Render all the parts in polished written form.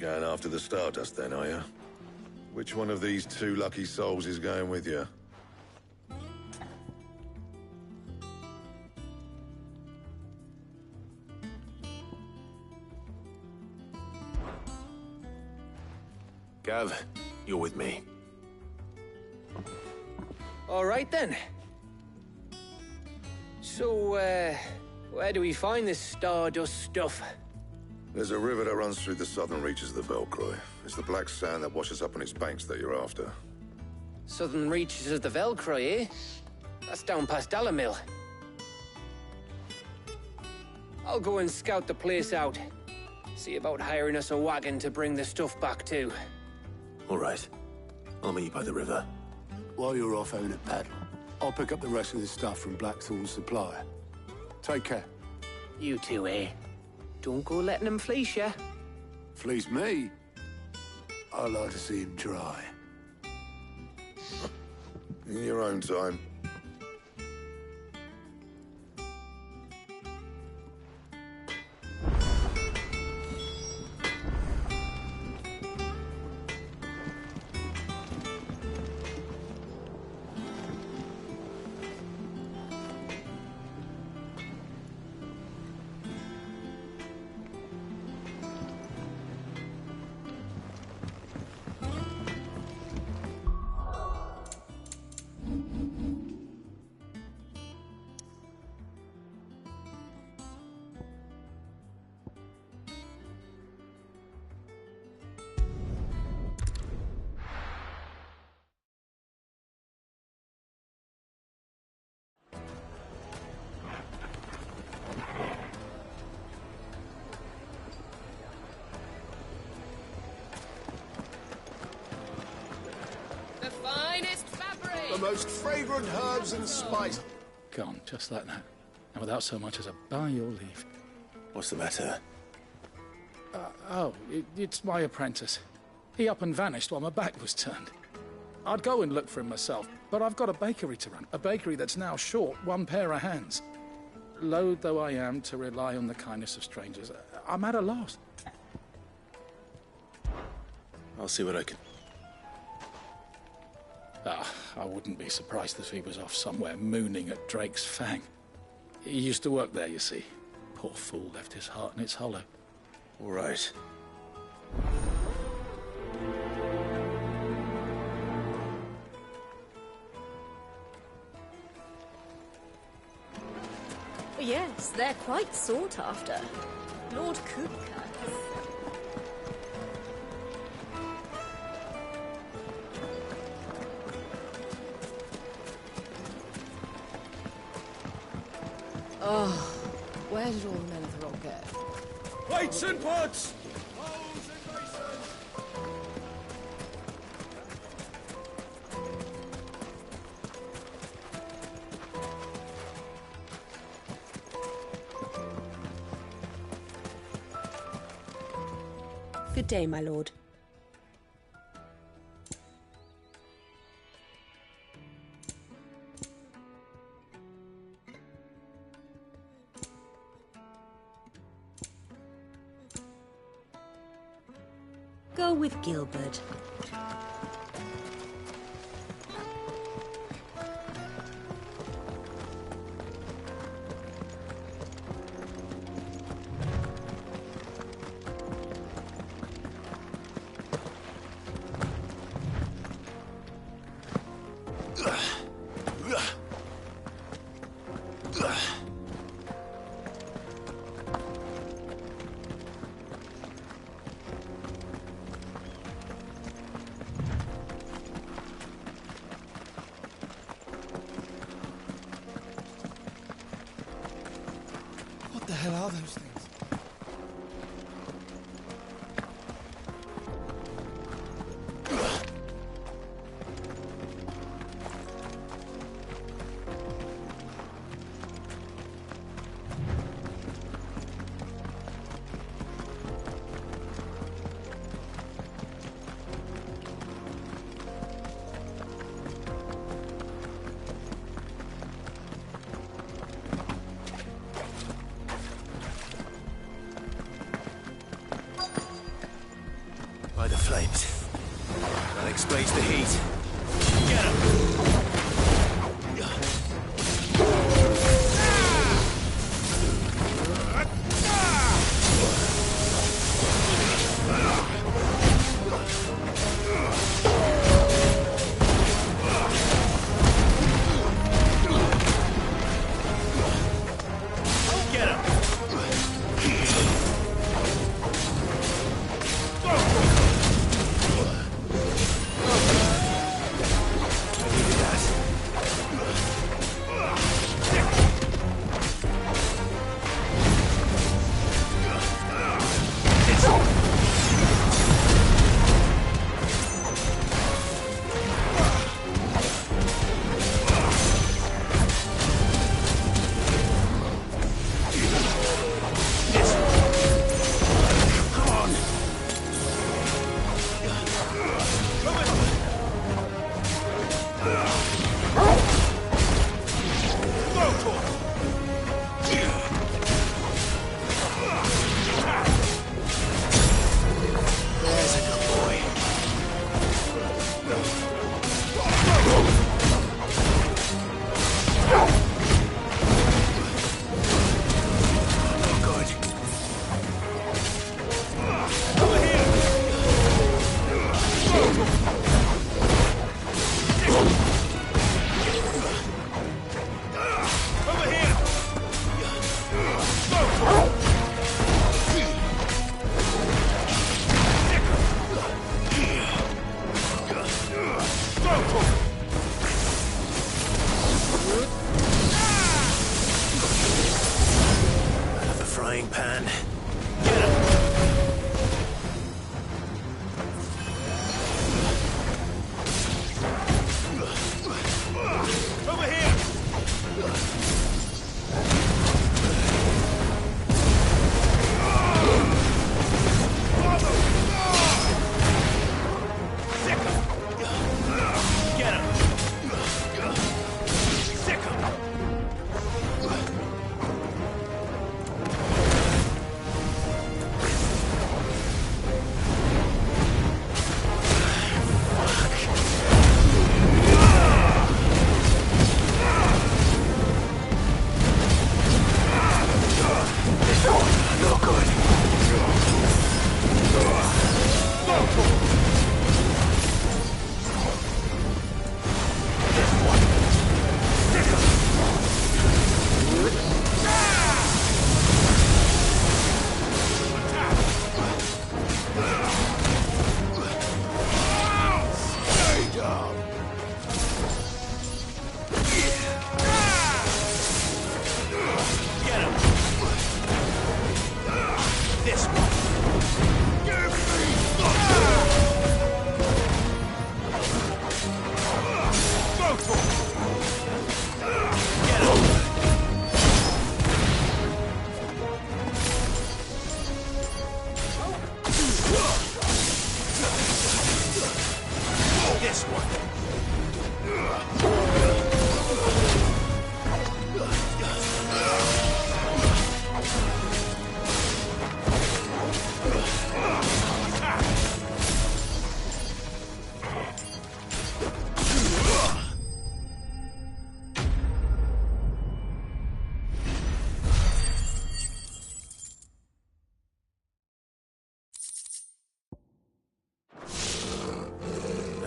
going after the Stardust then, are you? Which one of these two lucky souls is going with you? Gav, you're with me. All right then. So, where do we find this Stardust stuff? There's a river that runs through the southern reaches of the Velcroy. It's the black sand that washes up on its banks that you're after. Southern reaches of the Velcroy, eh? That's down past Dalamil. I'll go and scout the place out. See about hiring us a wagon to bring the stuff back to. All right. I'll meet you by the river. While you're off having a paddle, I'll pick up the rest of this stuff from Blackthorn's supplier. Take care. You two, eh? Don't go letting him fleece ya. Fleece me? I like to see him try. In your own time. The most fragrant herbs and spice. Gone, just like that. And without so much as a by your leave. What's the matter? It's my apprentice. He up and vanished while my back was turned. I'd go and look for him myself, but I've got a bakery to run. A bakery that's now short one pair of hands. Loath though I am to rely on the kindness of strangers, I'm at a loss. I'll see what I can... I wouldn't be surprised if he was off somewhere mooning at Drake's Fang. He used to work there, you see. Poor fool left his heart in its hollow. All right. Yes, they're quite sought after. Lord Kupka has... Oh, where did all the men of the rock go? Weights and pots! Good day, my lord. Go with Gilbert. What the hell are those things? By the flames. That explains the heat. Get him!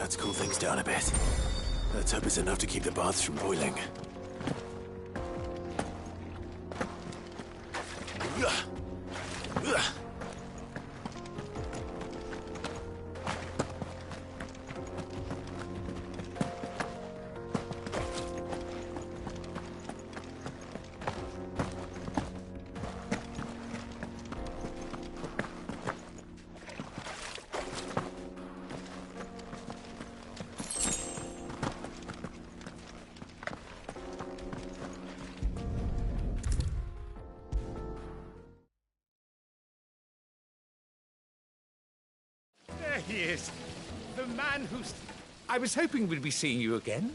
Let's cool things down a bit. Let's hope it's enough to keep the baths from boiling. There he is. The man who's... I was hoping we'd be seeing you again.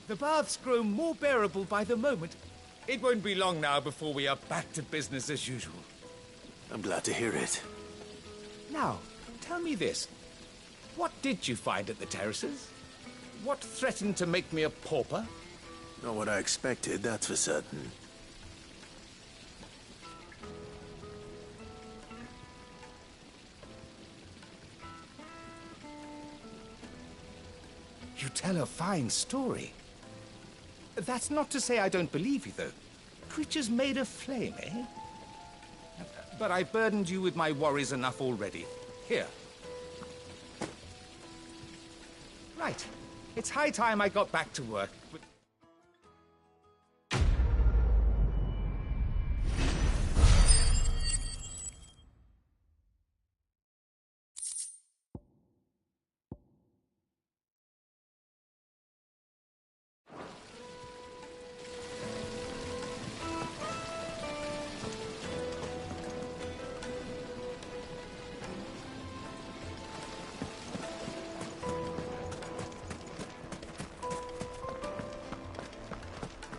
The baths grow more bearable by the moment. It won't be long now before we are back to business as usual. I'm glad to hear it. Now, Tell me this. What did you find at the terraces? What threatened to make me a pauper? Not what I expected, that's for certain. You tell a fine story. That's not to say I don't believe you, though. Creatures made of flame, eh? But I burdened you with my worries enough already. Here. Right. It's high time I got back to work. But...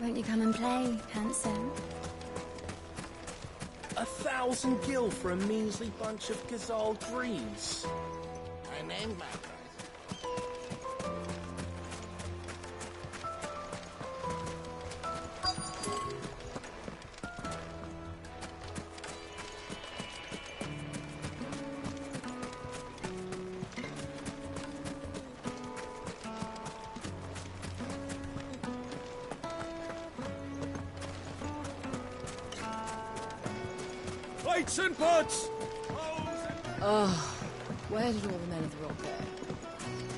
Won't you come and play, handsome? 1,000 gil for a measly bunch of Gazal greens. I named my prize. Plates and pots! Oh, where did all the men of the rock go?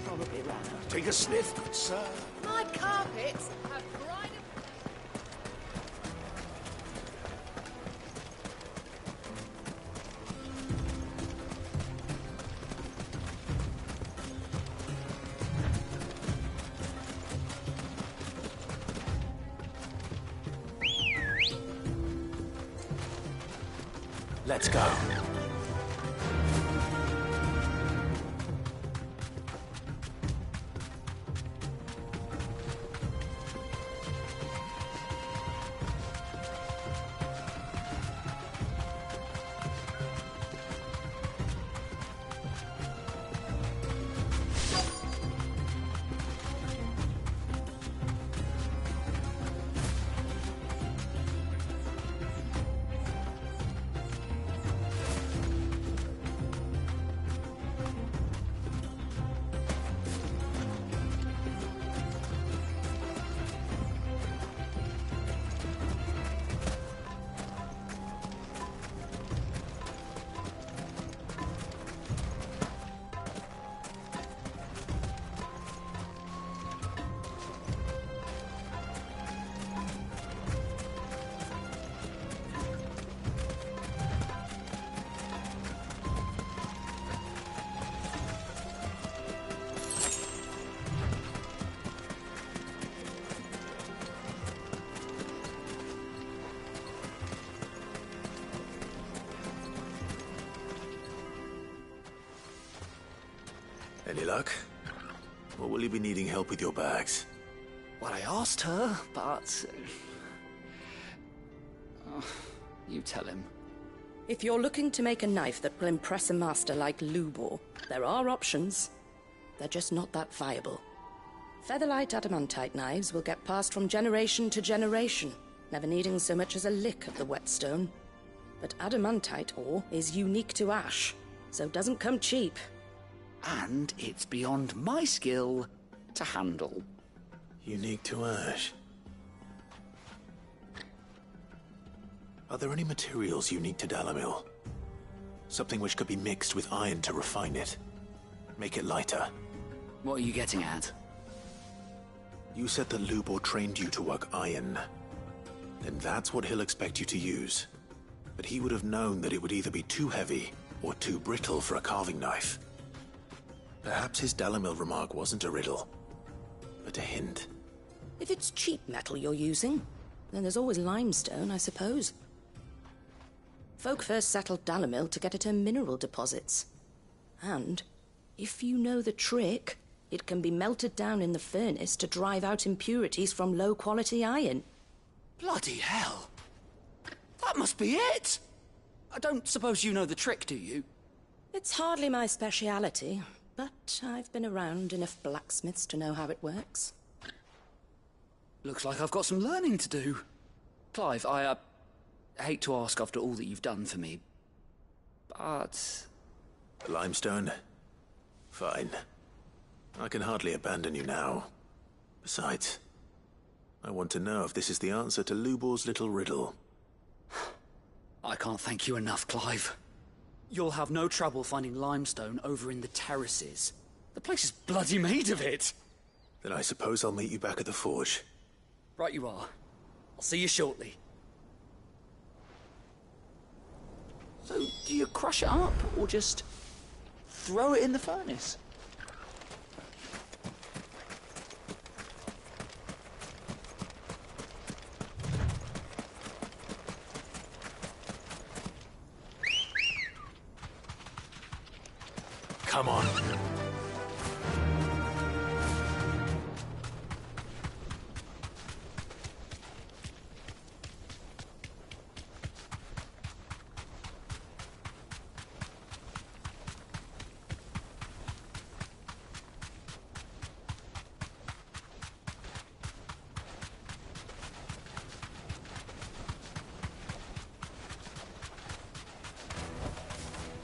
Probably ran out. Take a sniff, good sir. My carpets have dried up. Let's go. Any luck? Or will you be needing help with your bags? Well, I asked her, but... you tell him. If you're looking to make a knife that will impress a master like Lubor, there are options. They're just not that viable. Featherlight adamantite knives will get passed from generation to generation, never needing so much as a lick of the whetstone. But adamantite ore is unique to ash, so it doesn't come cheap. And it's beyond my skill to handle. Unique to ash. Are there any materials unique to Dalamil? Something which could be mixed with iron to refine it. Make it lighter. What are you getting at? You said that Lubor trained you to work iron. Then that's what he'll expect you to use. But he would have known that it would either be too heavy or too brittle for a carving knife. Perhaps his Dalamil remark wasn't a riddle, but a hint. If it's cheap metal you're using, then there's always limestone, I suppose. Folk first settled Dalamil to get at her mineral deposits. And, if you know the trick, it can be melted down in the furnace to drive out impurities from low-quality iron. Bloody hell! That must be it! I don't suppose you know the trick, do you? It's hardly my speciality, but I've been around enough blacksmiths to know how it works. Looks like I've got some learning to do. Clive, I hate to ask after all that you've done for me, but... Limestone? Fine. I can hardly abandon you now. Besides, I want to know if this is the answer to Lubor's little riddle. I can't thank you enough, Clive. You'll have no trouble finding limestone over in the terraces. The place is bloody made of it. Then I suppose I'll meet you back at the forge. Right you are. I'll see you shortly. So, do you crush it up, or just throw it in the furnace? Come on.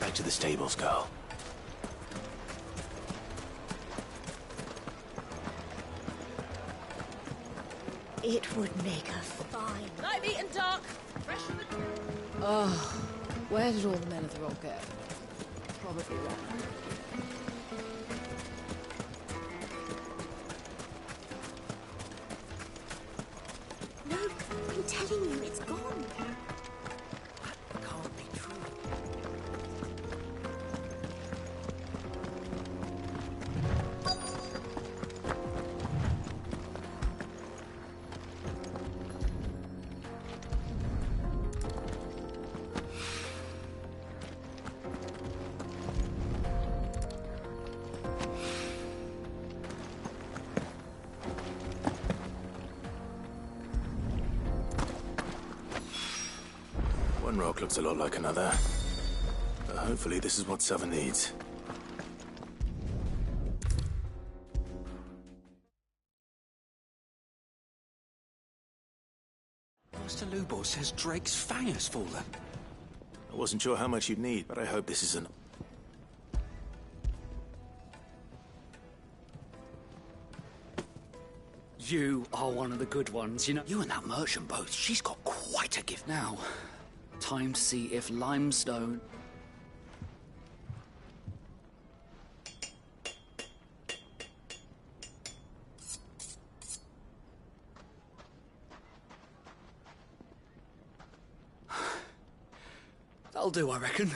Back to the stables, girl. It would make a fine. Night eaten dark. Fresh from the... Oh, where did all the men of the rock go? Probably wrong. No, I'm telling you, it's gone. That can't be true. One rock looks a lot like another. But hopefully this is what Seven needs. Master Lubor says Drake's fang has fallen. I wasn't sure how much you'd need, but I hope this isn't. You are one of the good ones, you know. You and that merchant both, she's got quite a gift. Now, time to see if limestone... That'll do, I reckon.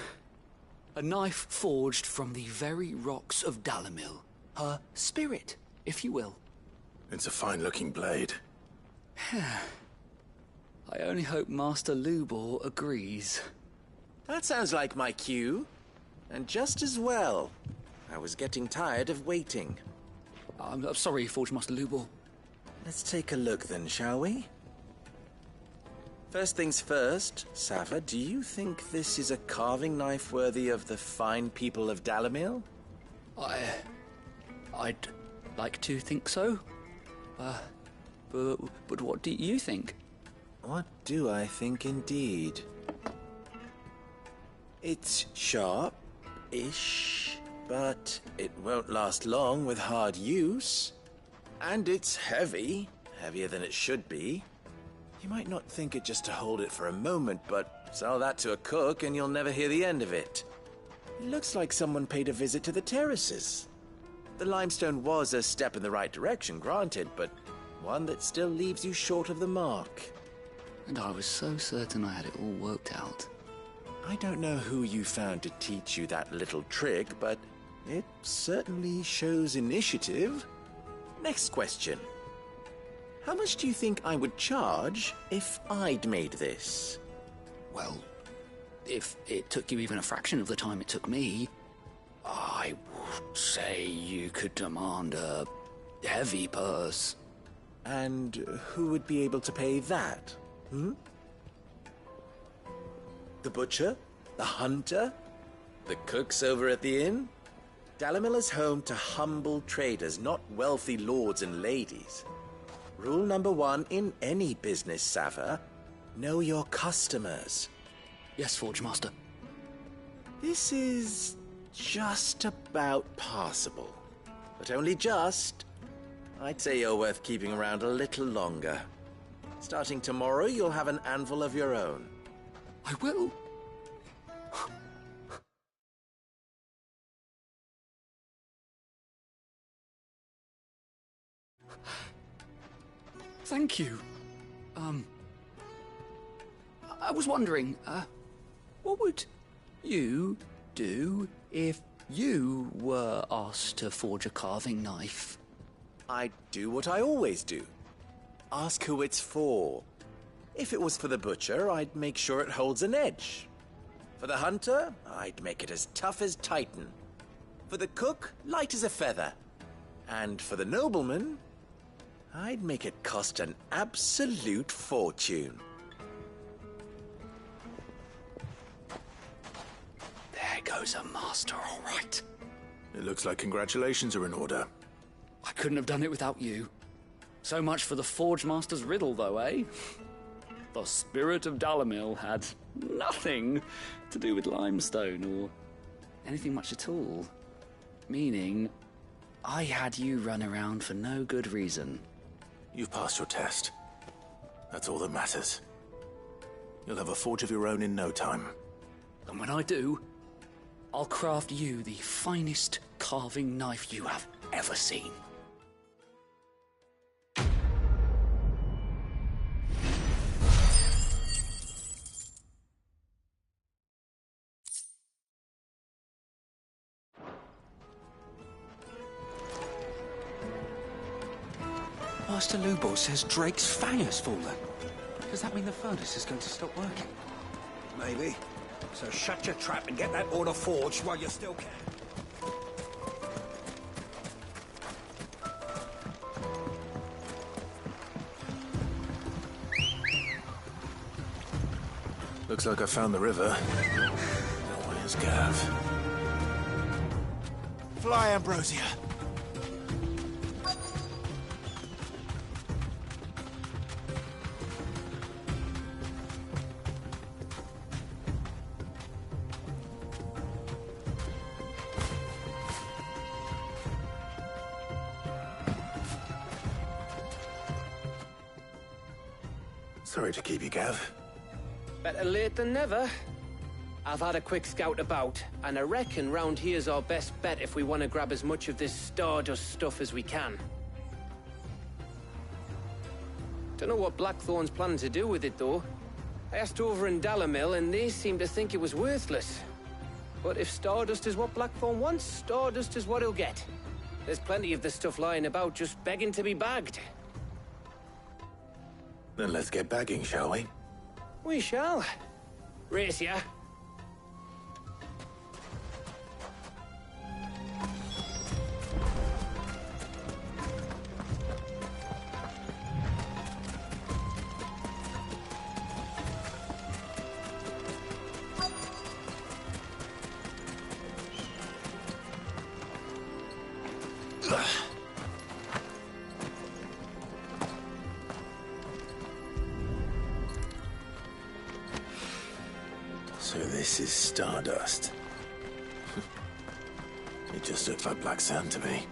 A knife forged from the very rocks of Dalamil. Her spirit, if you will. It's a fine-looking blade. I only hope Master Lubor agrees. That sounds like my cue. And just as well. I was getting tired of waiting. I'm sorry, Forge Master Lubor. Let's take a look then, shall we? First things first, Sava, do you think this is a carving knife worthy of the fine people of Dalamil? I'd like to think so. But what do you think? What do I think indeed? It's sharp-ish, but it won't last long with hard use. And it's heavy, heavier than it should be. You might not think it just to hold it for a moment, but sell that to a cook and you'll never hear the end of it. It looks like someone paid a visit to the terraces. The limestone was a step in the right direction, granted, but one that still leaves you short of the mark. And I was so certain I had it all worked out. I don't know who you found to teach you that little trick, but it certainly shows initiative. Next question. How much do you think I would charge if I'd made this? Well, if it took you even a fraction of the time it took me, I would say you could demand a heavy purse. And who would be able to pay that? The butcher? The hunter? The cooks over at the inn? Dalamil is home to humble traders, not wealthy lords and ladies. Rule number 1 in any business, Sava: know your customers. Yes, Forge Master. This is just about passable. But only just. I'd say you're worth keeping around a little longer. Starting tomorrow, you'll have an anvil of your own. I will. Thank you. I was wondering, what would you do if you were asked to forge a carving knife? I'd do what I always do. Ask who it's for. If it was for the butcher, I'd make sure it holds an edge. For the hunter, I'd make it as tough as Titan. For the cook, light as a feather. And for the nobleman, I'd make it cost an absolute fortune. There goes a master, all right. It looks like congratulations are in order. I couldn't have done it without you. So much for the Forge Master's riddle, though, eh? The spirit of Dalamil had nothing to do with limestone or anything much at all. Meaning, I had you run around for no good reason. You've passed your test. That's all that matters. You'll have a forge of your own in no time. And when I do, I'll craft you the finest carving knife you have ever seen. Master Lubor says Drake's fang has fallen. Does that mean the furnace is going to stop working? Maybe. So shut your trap and get that order forged while you still can. Looks like I found the river. Where's Gav? Fly, Ambrosia. Sorry to keep you, Gav. Better late than never. I've had a quick scout about, and I reckon round here's our best bet if we want to grab as much of this Stardust stuff as we can. Don't know what Blackthorn's planning to do with it, though. I asked over in Dalamil, and they seem to think it was worthless. But if Stardust is what Blackthorn wants, Stardust is what he'll get. There's plenty of this stuff lying about, just begging to be bagged. Then let's get bagging, shall we? We shall. Race ya. So this is Stardust. It just looks like black sand to me.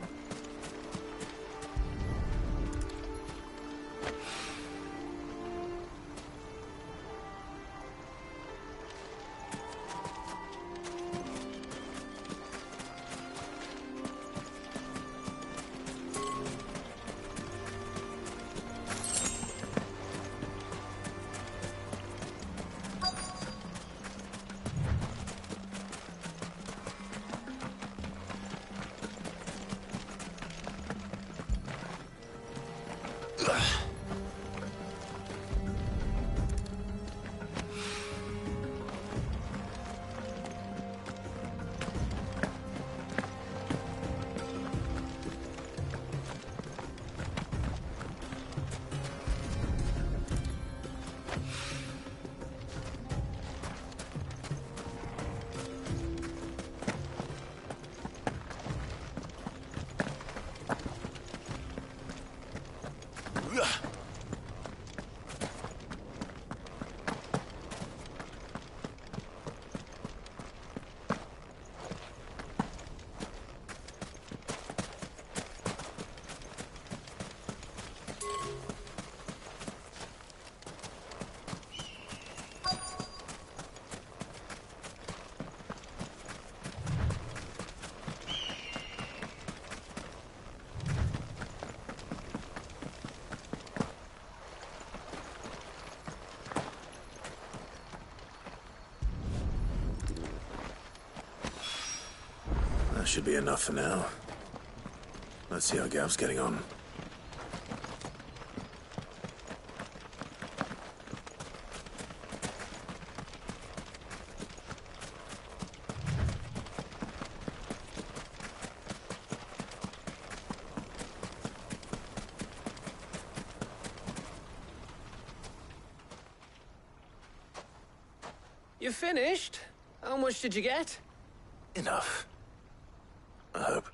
should be enough for now. Let's see how Gav's getting on. You finished? How much did you get? Enough. I hope.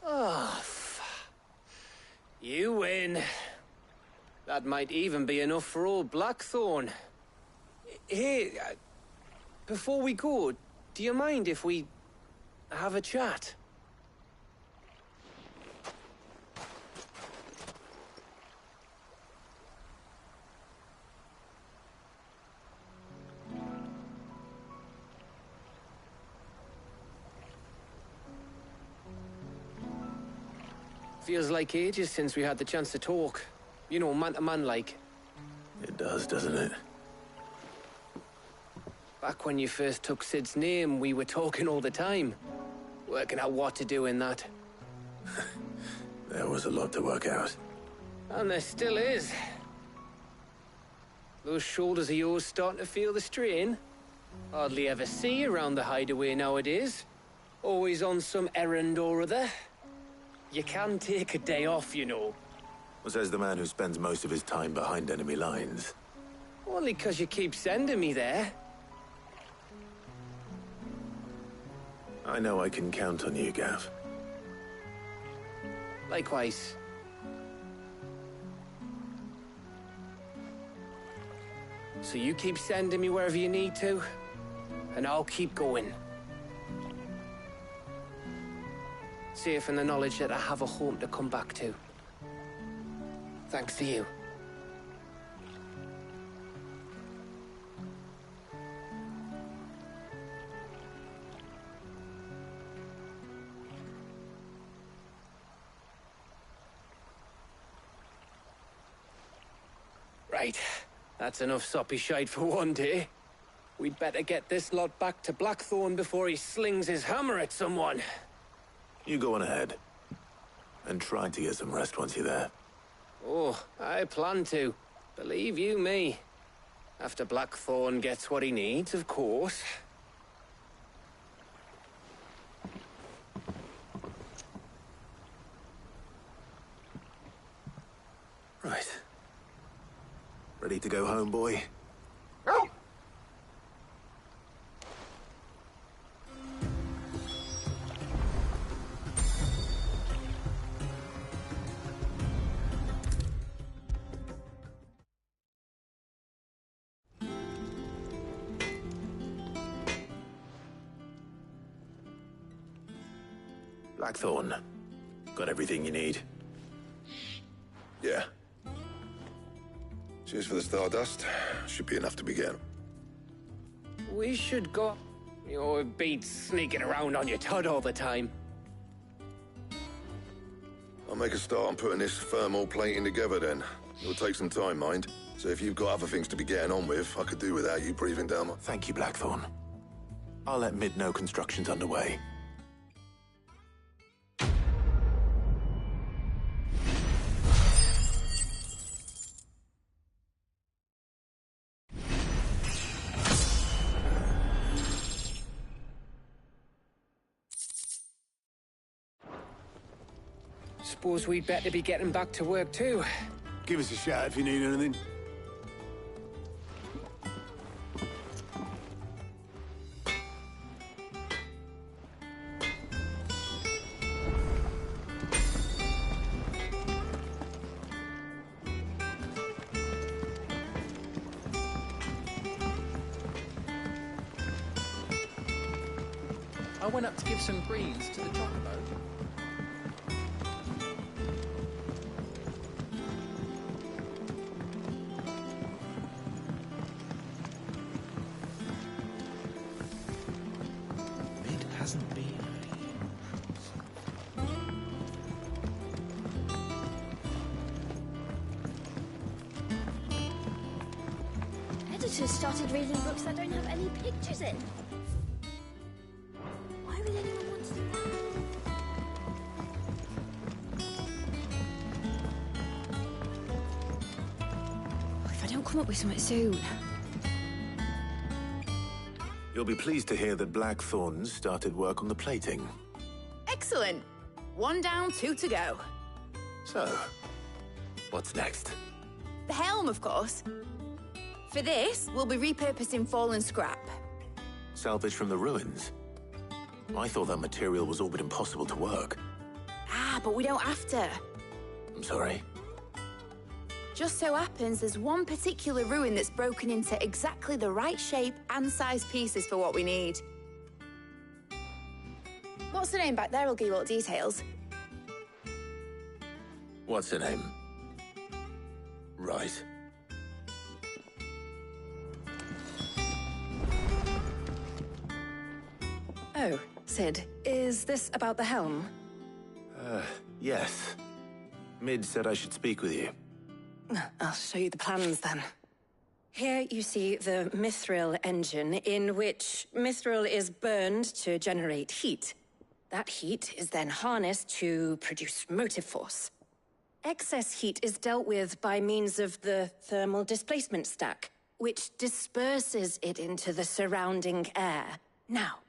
Oh, you win. That might even be enough for old Blackthorn. Hey, before we go, do you mind if we have a chat? Feels like ages since we had the chance to talk. You know, man to man like. It does, doesn't it? Back when you first took Sid's name, we were talking all the time. Working out what to do in that. There was a lot to work out. And there still is. Those shoulders of yours starting to feel the strain. Hardly ever see you around the hideaway nowadays. Always on some errand or other. You can take a day off, you know. Says the man who spends most of his time behind enemy lines. Only 'cause you keep sending me there. I know I can count on you, Gav. Likewise. So you keep sending me wherever you need to, and I'll keep going. Safe in the knowledge that I have a home to come back to. Thanks to you. Right. That's enough soppy shite for one day. We'd better get this lot back to Blackthorn before he slings his hammer at someone. You go on ahead. And try to get some rest once you're there. Oh, I plan to. Believe you me. After Blackthorn gets what he needs, of course. Right. Ready to go home, boy? Blackthorn. Got everything you need? Yeah. Cheers for the Stardust. Should be enough to begin. We should go... You beat sneaking around on your Todd all the time. I'll make a start on putting this thermal plating together then. It'll take some time, mind. So if you've got other things to be getting on with, I could do without you breathing down my... Thank you, Blackthorn. I'll let Mid know construction's underway. Suppose we'd better be getting back to work too. Give us a shout if you need anything. I went up to give some greens to the chocobo. Hasn't been. auditors started reading books that don't have any pictures in. Why would anyone want to do that? If I don't come up with something soon. You'll be pleased to hear that Blackthorn's started work on the plating. Excellent. 1 down, 2 to go. So, what's next? The helm, of course. For this, we'll be repurposing fallen scrap. Salvage from the ruins? I thought that material was all but impossible to work. Ah, but we don't have to. I'm sorry. Just so happens there's one particular ruin that's broken into exactly the right shape and size pieces for what we need. What's the name back there? I'll give you all the details. What's her name? Right. Oh, Sid, is this about the helm? Yes. Mid said I should speak with you. I'll show you the plans then. Here you see the mithril engine, in which mithril is burned to generate heat. That heat is then harnessed to produce motive force. Excess heat is dealt with by means of the thermal displacement stack, which disperses it into the surrounding air. Now,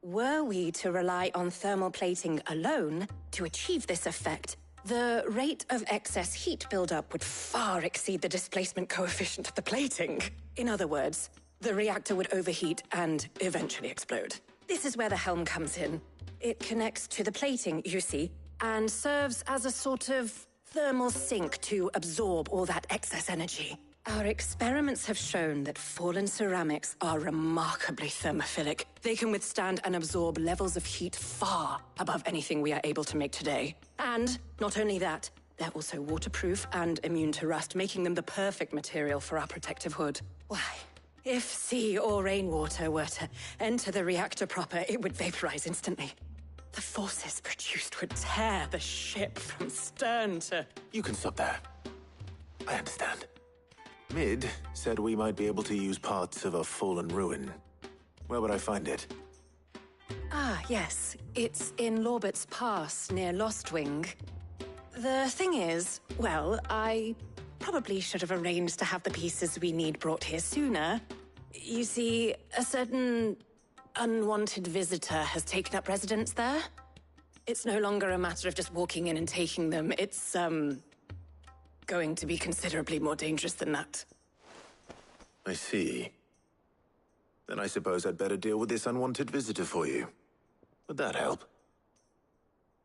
were we to rely on thermal plating alone to achieve this effect, the rate of excess heat buildup would far exceed the displacement coefficient of the plating. In other words, the reactor would overheat and eventually explode. This is where the helm comes in. It connects to the plating, you see, and serves as a sort of thermal sink to absorb all that excess energy. Our experiments have shown that fallen ceramics are remarkably thermophilic. They can withstand and absorb levels of heat far above anything we are able to make today. And not only that, they're also waterproof and immune to rust, making them the perfect material for our protective hood. Why, if sea or rainwater were to enter the reactor proper, it would vaporize instantly. The forces produced would tear the ship from stern to... You can stop there. I understand. Mid said we might be able to use parts of a fallen ruin. Where would I find it? Ah, yes. It's in Lorbert's Pass, near Lostwing. The thing is, well, I probably should have arranged to have the pieces we need brought here sooner. You see, a certain unwanted visitor has taken up residence there. It's no longer a matter of just walking in and taking them. It's, going to be considerably more dangerous than that. I see. Then I suppose I'd better deal with this unwanted visitor for you. Would that help?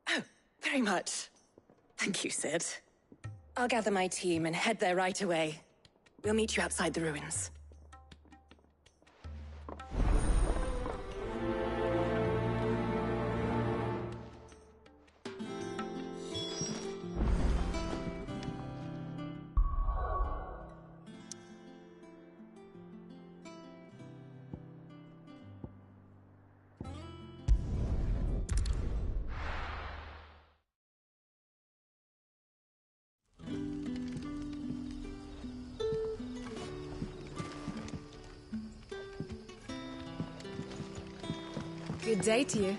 Oh, very much. Thank you, Sid. I'll gather my team and head there right away. We'll meet you outside the ruins. Good day to you.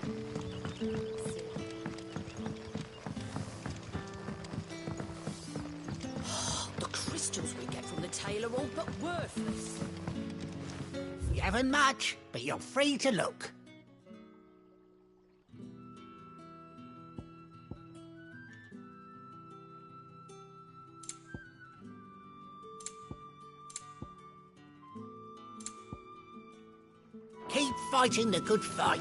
The crystals we get from the tail are all but worthless. We haven't much, but you're free to look. Keep fighting the good fight.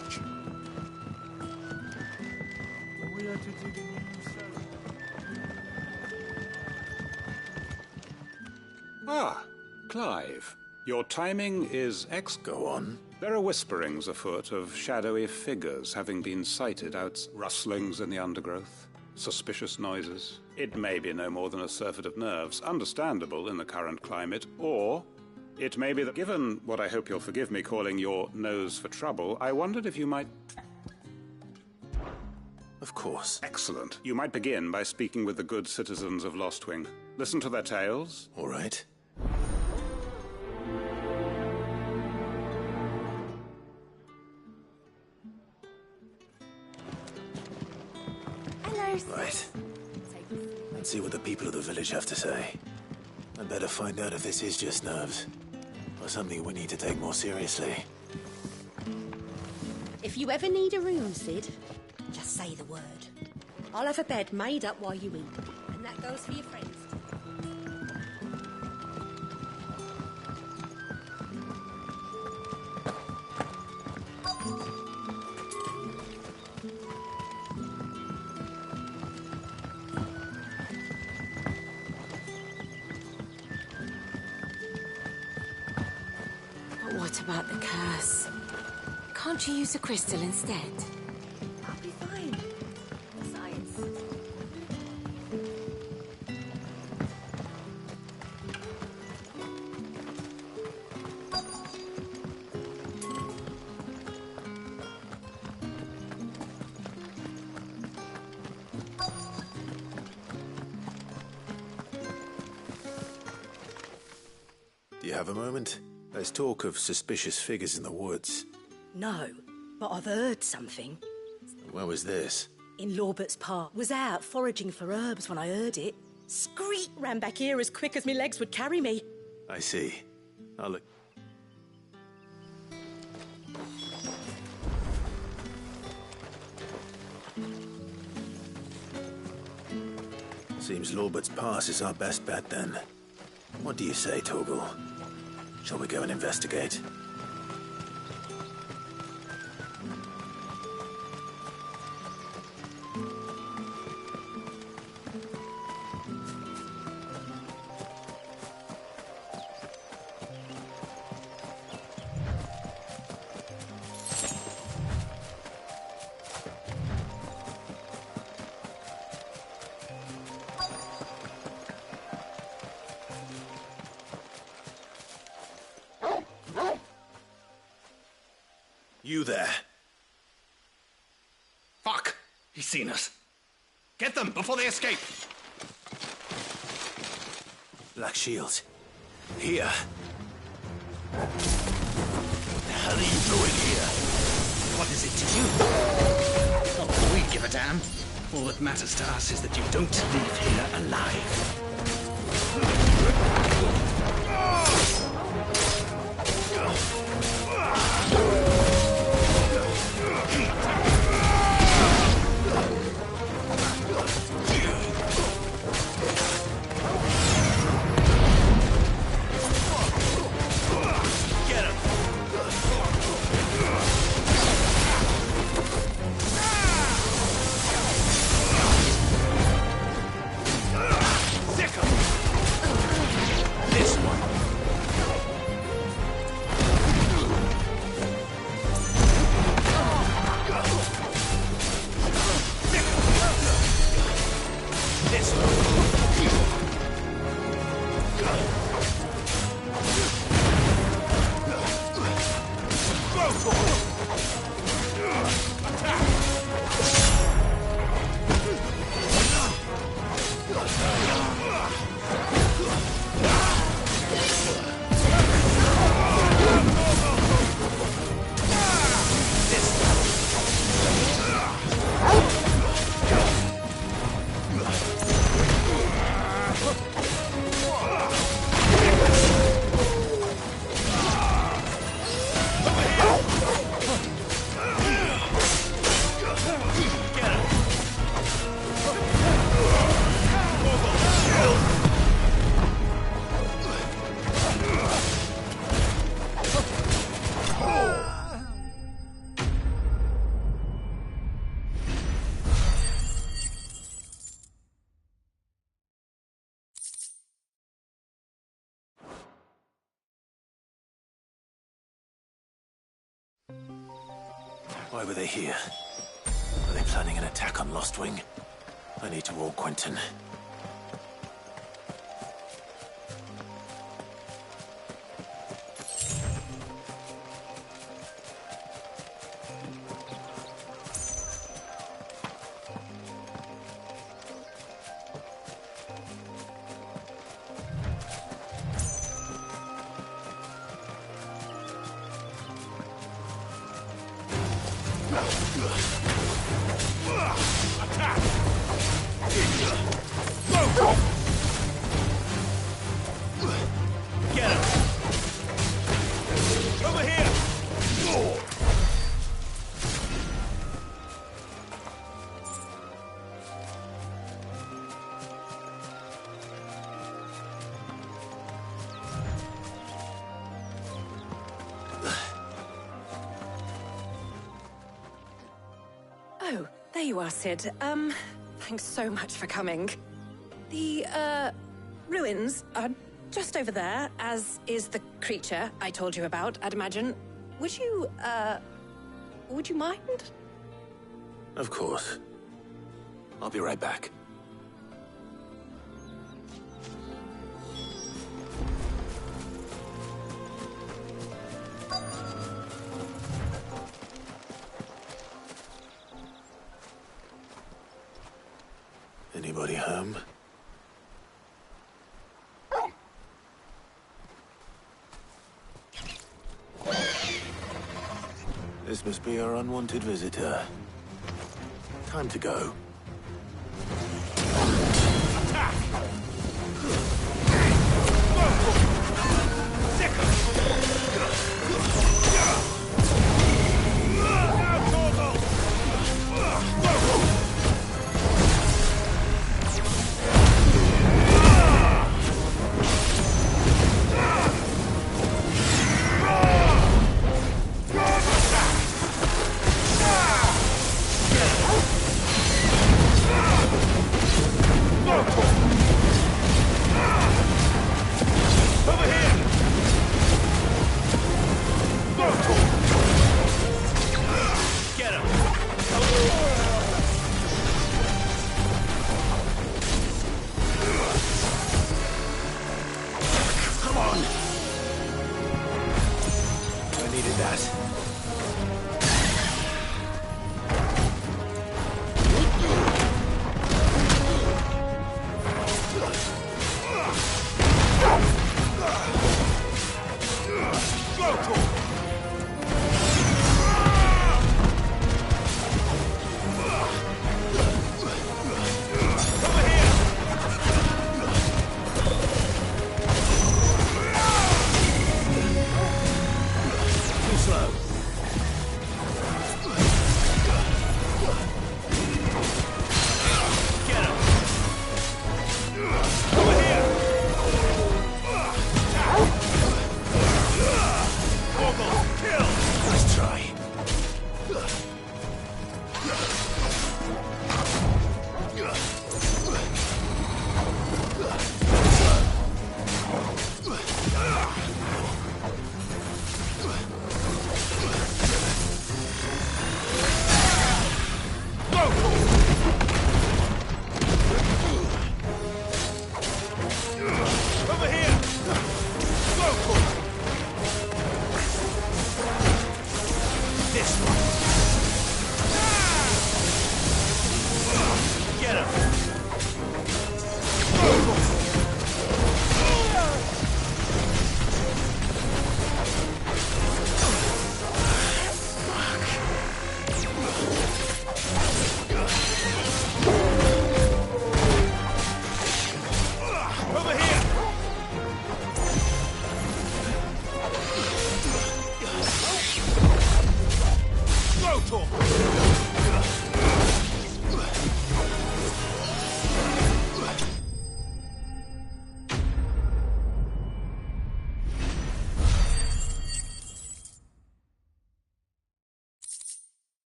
Ah, Clive. Your timing is Go on. There are whisperings afoot of shadowy figures having been sighted out, rustlings in the undergrowth, suspicious noises. It may be no more than a surfeit of nerves, understandable in the current climate, or it may be that, given what I hope you'll forgive me calling your nose for trouble, I wondered if you might... Of course. Excellent. You might begin by speaking with the good citizens of Lostwing. Listen to their tales. All right. course. Right. Let's see what the people of the village have to say. I'd better find out if this is just nerves, or something we need to take more seriously. If you ever need a room, Sid, just say the word. I'll have a bed made up while you eat. And that goes for your friends. But what about the curse? Can't you use a crystal instead? I'll be fine. Science. Do you have a moment? There's talk of suspicious figures in the woods. No, but I've heard something. Where was this? In Lawbert's Park. Was out foraging for herbs when I heard it. Screet ran back here as quick as my legs would carry me. I see. I'll look. Seems Lawbert's Pass is our best bet then. What do you say, Torgal? Shall we go and investigate? You there. Fuck! He's seen us. Get them before they escape! Black Shields. Here. What the hell are you doing here? What is it to you? Not that we give a damn. All that matters to us is that you don't leave here alive. Why were they here? Are they planning an attack on Lostwing? I need to warn Quentin. Attack! Get him! Over here! Oh, there you are, Sid. Thanks so much for coming. The, ruins are just over there, as is the creature I told you about, I'd imagine. Would you mind? Of course. I'll be right back. Anybody home? This must be our unwanted visitor. Time to go.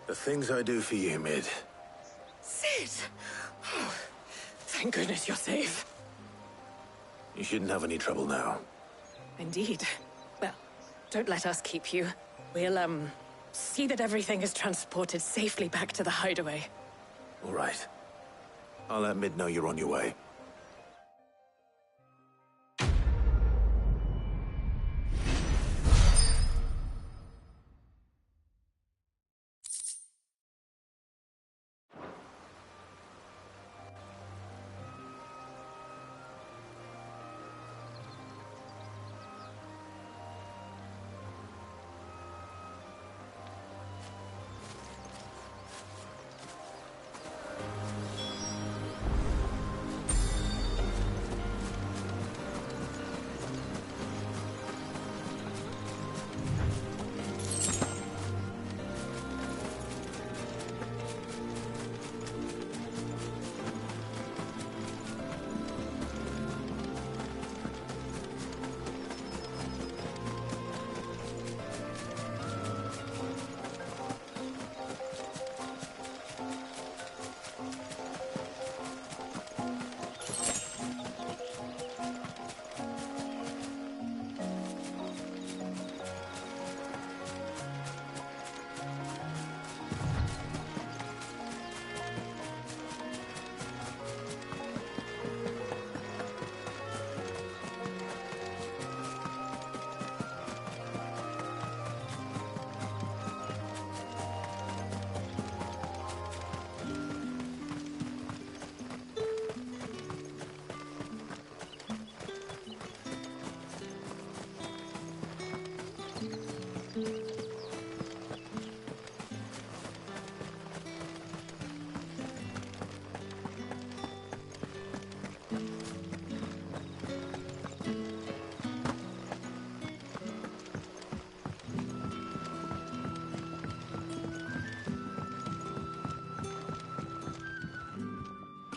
The things I do for you, Mid. Sid! Oh, thank goodness you're safe. You shouldn't have any trouble now. Indeed. Well, don't let us keep you. We'll, see that everything is transported safely back to the hideaway. All right. I'll let Mid know you're on your way.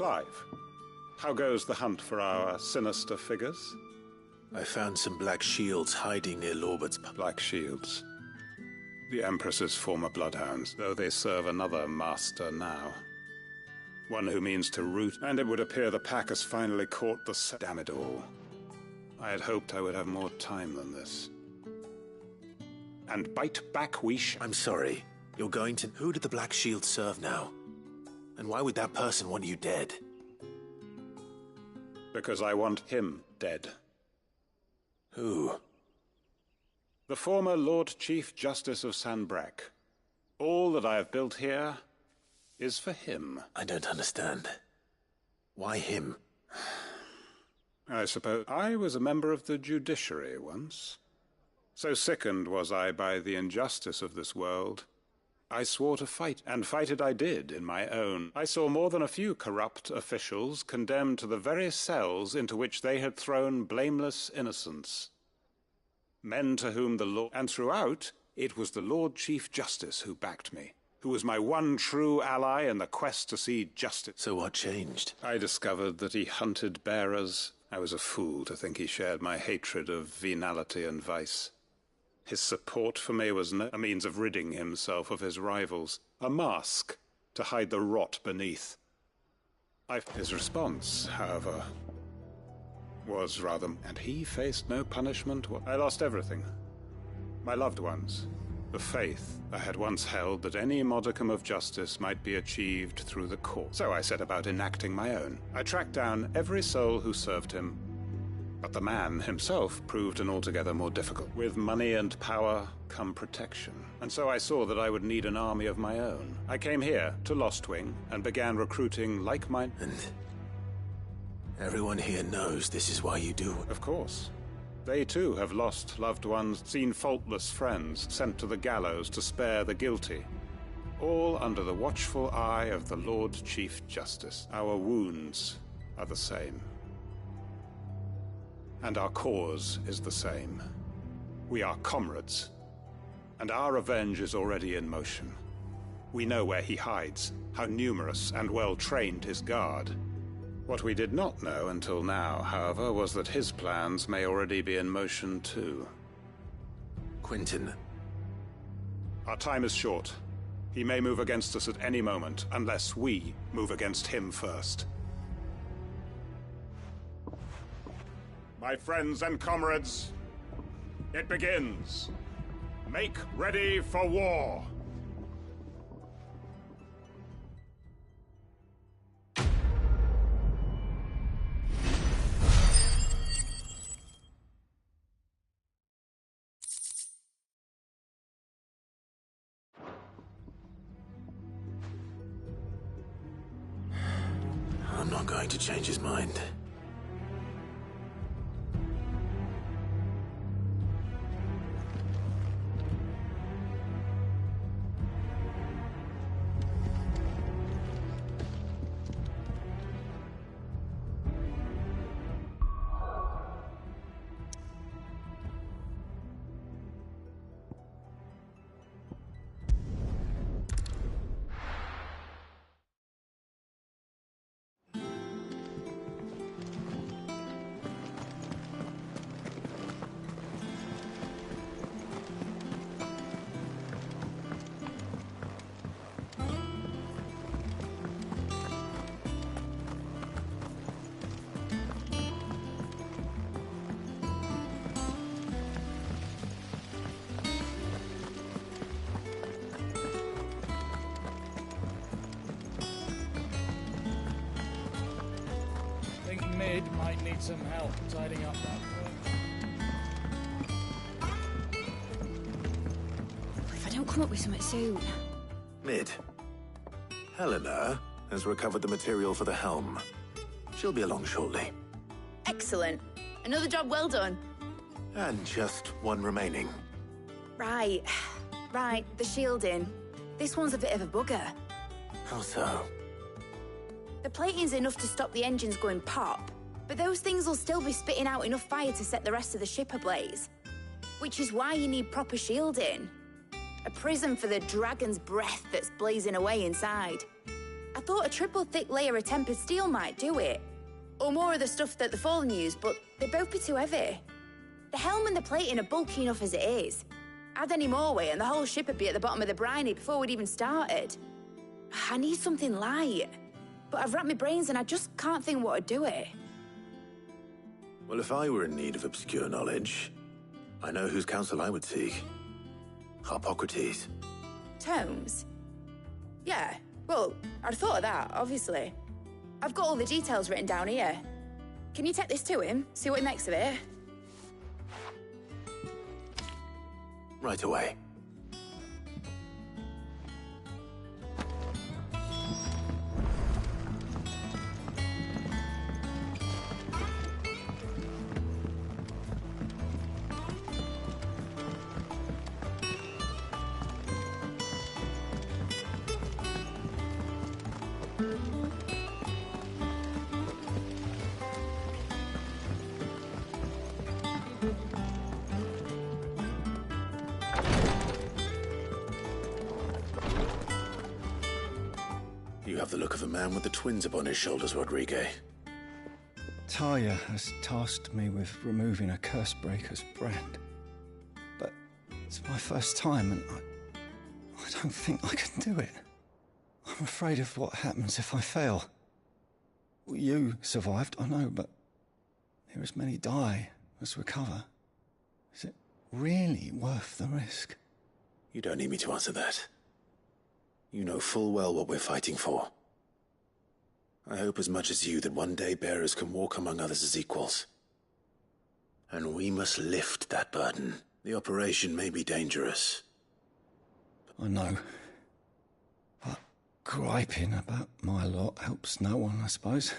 Clive, how goes the hunt for our sinister figures? I found some black shields hiding near Lorbert's... Black shields. The Empress's former bloodhounds, though they serve another master now. One who means to root, and it would appear the pack has finally caught the... Damn it all. I had hoped I would have more time than this. And bite back we shall. I'm sorry. You're going to... Who did the Black Shield serve now? And why would that person want you dead? Because I want him dead. Who? The former Lord Chief Justice of Sanbreque. All that I have built here is for him. I don't understand. Why him? I suppose I was a member of the judiciary once. So sickened was I by the injustice of this world, I swore to fight, and fight it I did in my own. I saw more than a few corrupt officials condemned to the very cells into which they had thrown blameless innocents. Men to whom the law... And throughout, it was the Lord Chief Justice who backed me, who was my one true ally in the quest to see justice. So what changed? I discovered that he hunted bearers. I was a fool to think he shared my hatred of venality and vice. His support for me was a means of ridding himself of his rivals, a mask to hide the rot beneath. His response, however, was rather... And he faced no punishment. I lost everything. My loved ones, the faith I had once held that any modicum of justice might be achieved through the court. So I set about enacting my own. I tracked down every soul who served him, but the man himself proved an altogether more difficult. With money and power come protection. And so I saw that I would need an army of my own. I came here to Lostwing and began recruiting like-minded... And everyone here knows this is why you do it. Of course. They too have lost loved ones, seen faultless friends sent to the gallows to spare the guilty. All under the watchful eye of the Lord Chief Justice. Our wounds are the same. And our cause is the same. We are comrades, and our revenge is already in motion. We know where he hides, how numerous and well-trained his guard. What we did not know until now, however, was that his plans may already be in motion too. Quentin. Our time is short. He may move against us at any moment, unless we move against him first. My friends and comrades, it begins. Make ready for war. I'm not going to change his mind. Mid might need some help tidying up that room. If I don't come up with something soon. Mid. Helena has recovered the material for the helm. She'll be along shortly. Excellent. Another job well done. And just one remaining. Right. Right, the shielding. This one's a bit of a bugger. How so? The plating's enough to stop the engines going pop, but those things will still be spitting out enough fire to set the rest of the ship ablaze. Which is why you need proper shielding. A prism for the dragon's breath that's blazing away inside. I thought a triple thick layer of tempered steel might do it. Or more of the stuff that the Fallen use, but they'd both be too heavy. The helm and the plating are bulky enough as it is. Add any more weight and the whole ship would be at the bottom of the briny before we'd even started. I need something light. But I've racked my brains and I just can't think what would do it. Well, if I were in need of obscure knowledge, I know whose counsel I would seek. Harpocrates. Tomes? Yeah, well, I'd thought of that, obviously. I've got all the details written down here. Can you take this to him, see what he makes of it? Right away. You have the look of a man with the twins upon his shoulders, Rodrigue. Talia has tasked me with removing a Cursebreaker's brand. But it's my first time and I don't think I can do it. I'm afraid of what happens if I fail. You survived, I know, but here as many die as recover. Is it really worth the risk? You don't need me to answer that. You know full well what we're fighting for. I hope as much as you that one day bearers can walk among others as equals. And we must lift that burden. The operation may be dangerous. I know. But griping about my lot helps no one, I suppose.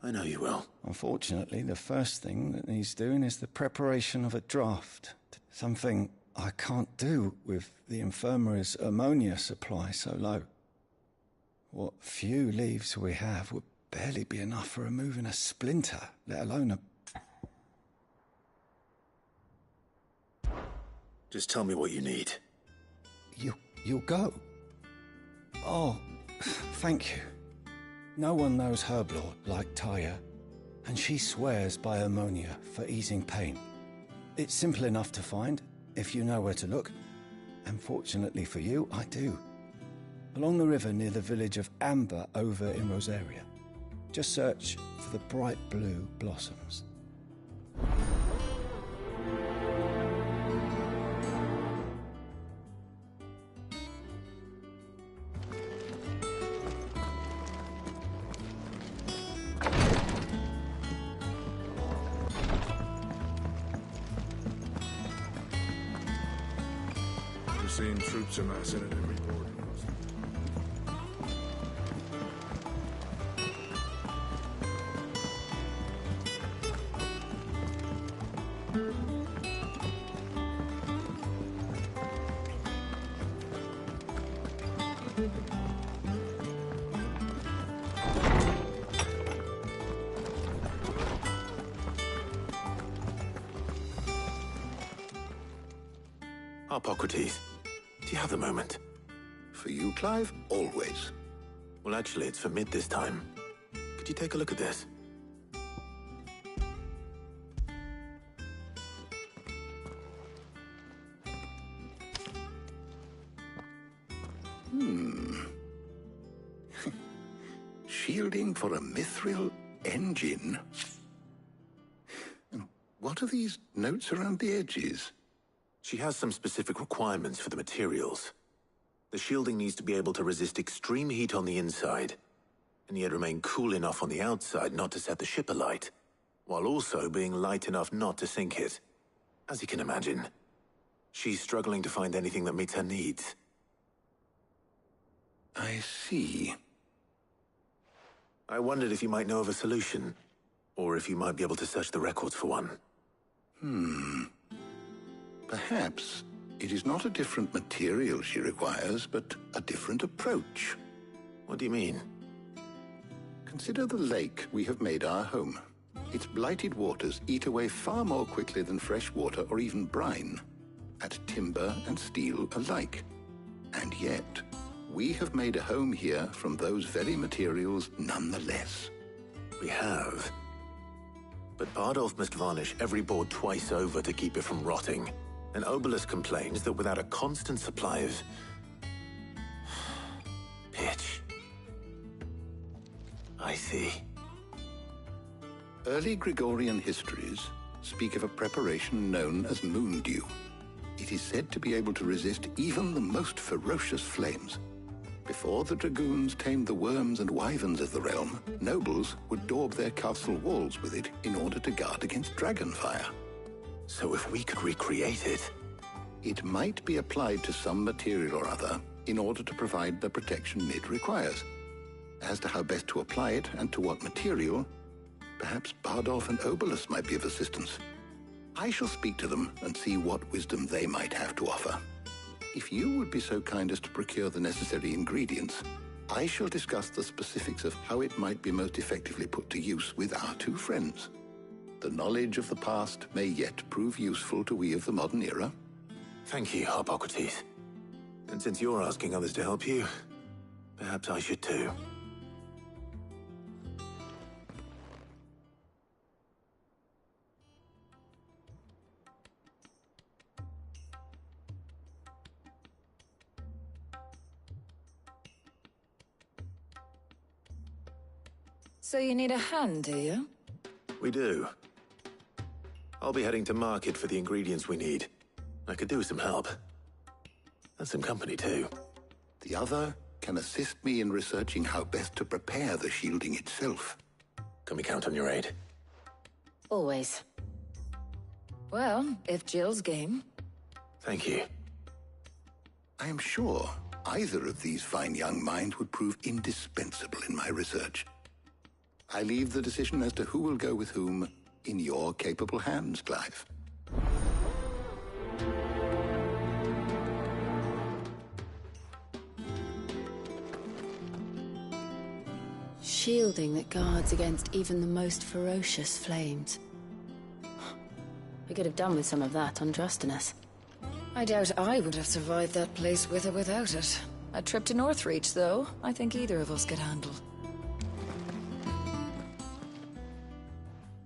I know you will. Unfortunately, the first thing that needs doing is the preparation of a draft. Something I can't do with the infirmary's ammonia supply so low. What few leaves we have would barely be enough for removing a splinter, let alone a... Just tell me what you need. You'll go? Oh, thank you. No one knows Herblord like Taya, and she swears by ammonia for easing pain. It's simple enough to find, if you know where to look. And fortunately for you, I do. Along the river near the village of Amber over in Rosaria. Just search for the bright blue blossoms. We're seeing troops amassing at every boarding post. Harpocrates, do you have a moment? For you, Clive? Always. Well, actually, it's for mid this time. Could you take a look at this? Shielding for a mithril engine? What are these notes around the edges? She has some specific requirements for the materials. The shielding needs to be able to resist extreme heat on the inside, and yet remain cool enough on the outside not to set the ship alight, while also being light enough not to sink it. As you can imagine, she's struggling to find anything that meets her needs. I see. I wondered if you might know of a solution, or if you might be able to search the records for one. Perhaps it is not a different material she requires, but a different approach. What do you mean? Consider the lake we have made our home. Its blighted waters eat away far more quickly than fresh water or even brine, at timber and steel alike. And yet, we have made a home here from those very materials nonetheless. We have. But Bardolph must varnish every board twice over to keep it from rotting. And Obelus complains that without a constant supply of pitch. I see. Early Gregorian histories speak of a preparation known as moon dew. It is said to be able to resist even the most ferocious flames. Before the dragoons tamed the worms and wyverns of the realm, nobles would daub their castle walls with it in order to guard against dragon fire. So if we could recreate it... It might be applied to some material or other in order to provide the protection it requires. As to how best to apply it and to what material, perhaps Bardolph and Obelus might be of assistance. I shall speak to them and see what wisdom they might have to offer. If you would be so kind as to procure the necessary ingredients, I shall discuss the specifics of how it might be most effectively put to use with our two friends. The knowledge of the past may yet prove useful to we of the modern era. Thank you, Harpocrates. And since you're asking others to help you, perhaps I should too. So you need a hand, do you? We do. I'll be heading to market for the ingredients we need. I could do with some help. And some company, too. The other can assist me in researching how best to prepare the shielding itself. Can we count on your aid? Always. Well, if Jill's game. Thank you. I am sure either of these fine young minds would prove indispensable in my research. I leave the decision as to who will go with whom in your capable hands, Clive. Shielding that guards against even the most ferocious flames. We could have done with some of that on Drustinus. I doubt I would have survived that place with or without it. A trip to Northreach, though, I think either of us could handle.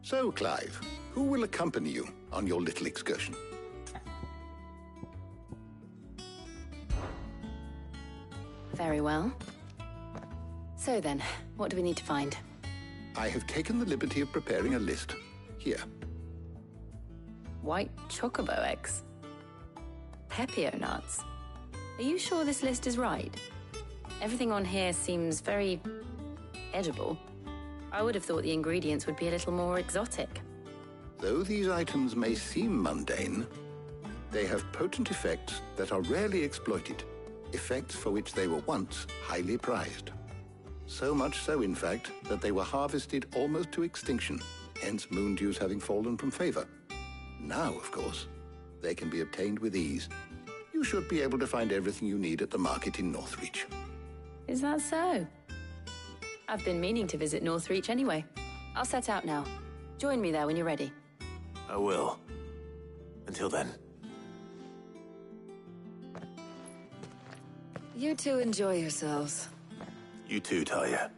So, Clive, who will accompany you on your little excursion? Very well. So then, what do we need to find? I have taken the liberty of preparing a list. Here. White chocobo eggs. Pepio nuts. Are you sure this list is right? Everything on here seems very edible. I would have thought the ingredients would be a little more exotic. Though these items may seem mundane, they have potent effects that are rarely exploited, effects for which they were once highly prized. So much so, in fact, that they were harvested almost to extinction, hence moon dews having fallen from favor. Now, of course, they can be obtained with ease. You should be able to find everything you need at the market in Northreach. Is that so? I've been meaning to visit Northreach anyway. I'll set out now. Join me there when you're ready. I will. Until then. You two enjoy yourselves. You too, Talia.